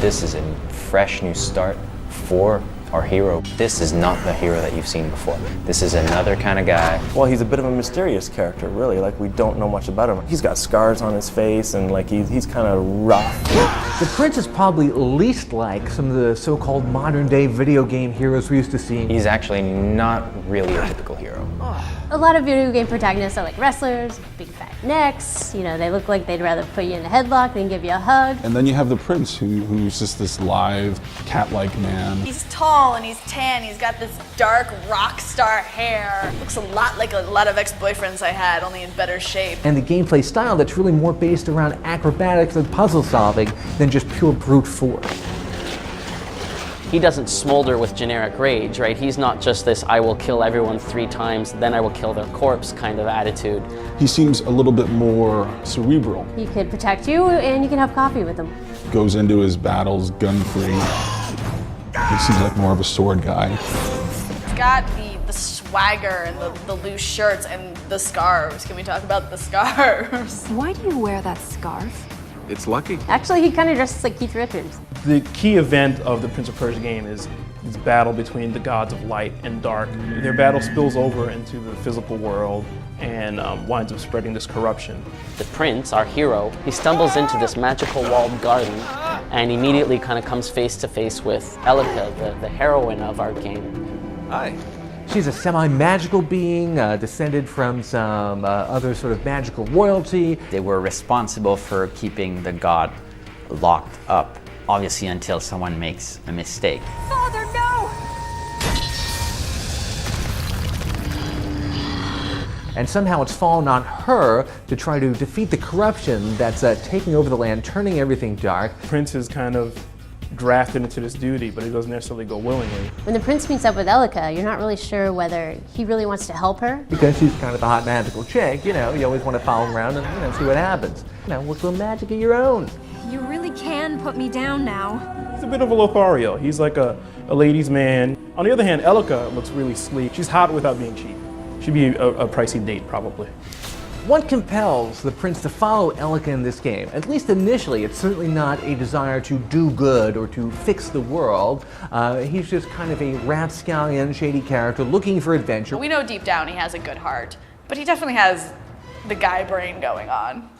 This is a fresh new start for our hero. This is not the hero that you've seen before. This is another kind of guy. Well, he's a bit of a mysterious character, really. Like, we don't know much about him. He's got scars on his face, and like he's kind of rough. The prince is probably least like some of the so-called modern-day video game heroes we used to see. He's actually not really a typical hero. A lot of video game protagonists are like wrestlers, big fat necks. You know, they look like they'd rather put you in a headlock than give you a hug. And then you have the prince, who's just this live, cat-like man. He's tall and he's tan. He's got this dark rock star hair. Looks a lot like a lot of ex-boyfriends I had, only in better shape. And the gameplay style that's really more based around acrobatics and puzzle solving than just pure brute force. He doesn't smolder with generic rage, right? He's not just this, I will kill everyone 3 times, then I will kill their corpse kind of attitude. He seems a little bit more cerebral. He could protect you and you can have coffee with him. Goes into his battles gun-free. He seems like more of a sword guy. He's got the swagger and the loose shirts and the scarves. Can we talk about the scarves? Why do you wear that scarf? It's lucky. Actually, he kind of dresses like Keith Richards. The key event of the Prince of Persia game is this battle between the gods of light and dark. Their battle spills over into the physical world and winds up spreading this corruption. The prince, our hero, he stumbles into this magical walled garden and immediately kind of comes face to face with Elika, the heroine of our game. Hi. She's a semi-magical being, descended from some other sort of magical royalty. They were responsible for keeping the god locked up, obviously until someone makes a mistake. Father, no! And somehow it's fallen on her to try to defeat the corruption that's taking over the land, turning everything dark. Prince is kind of drafted into this duty, but he doesn't necessarily go willingly. When the prince meets up with Elika, you're not really sure whether he really wants to help her. Because she's kind of the hot magical chick, you know, you always want to follow around and see what happens. You know, work a little magic of your own. You really can put me down now. He's a bit of a Lothario. He's like a ladies' man. On the other hand, Elika looks really sleek. She's hot without being cheap. She'd be a pricey date, probably. What compels the prince to follow Elika in this game? At least initially, it's certainly not a desire to do good or to fix the world. He's just kind of a rapscallion, shady character looking for adventure. We know deep down he has a good heart, but he definitely has the guy brain going on.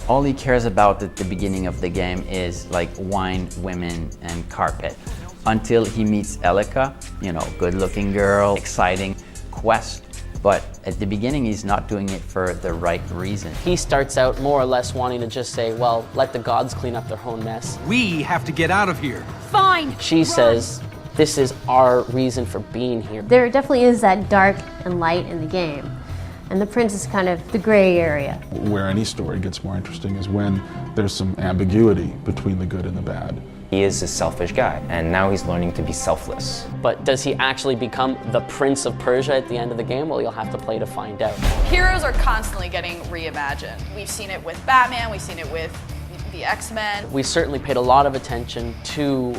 All he cares about at the beginning of the game is like wine, women, and carpet. Until he meets Elika, you know, good-looking girl, exciting quest. But at the beginning, he's not doing it for the right reason. He starts out more or less wanting to just say, well, let the gods clean up their own mess. We have to get out of here. Fine! She says, this is our reason for being here. There definitely is that dark and light in the game. And the prince is kind of the gray area. Where any story gets more interesting is when there's some ambiguity between the good and the bad. He is a selfish guy, and now he's learning to be selfless. But does he actually become the Prince of Persia at the end of the game? Well, you'll have to play to find out. Heroes are constantly getting reimagined. We've seen it with Batman, we've seen it with the X-Men. We certainly paid a lot of attention to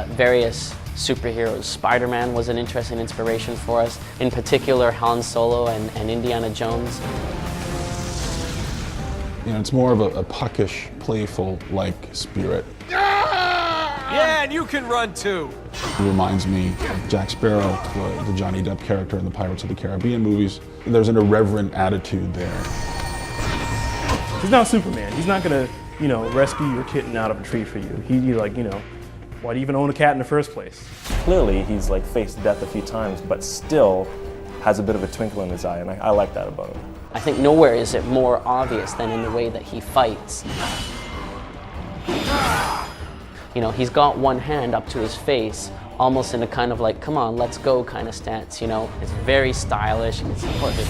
various superheroes. Spider-Man was an interesting inspiration for us, in particular Han Solo and Indiana Jones. You know, it's more of a puckish, playful-like spirit. Yeah, and you can run too. It reminds me of Jack Sparrow, the Johnny Depp character in the Pirates of the Caribbean movies. There's an irreverent attitude there. He's not Superman. He's not gonna, you know, rescue your kitten out of a tree for you. He like, you know, why do you even own a cat in the first place? Clearly, he's like faced death a few times, but still has a bit of a twinkle in his eye, and I like that about him. I think nowhere is it more obvious than in the way that he fights. You know, he's got one hand up to his face, almost in a kind of like, come on, let's go kind of stance, you know. It's very stylish, there's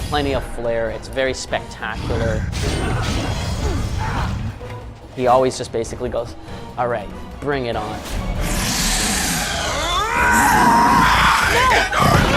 plenty of flair, it's very spectacular. He always just basically goes, all right, bring it on. No!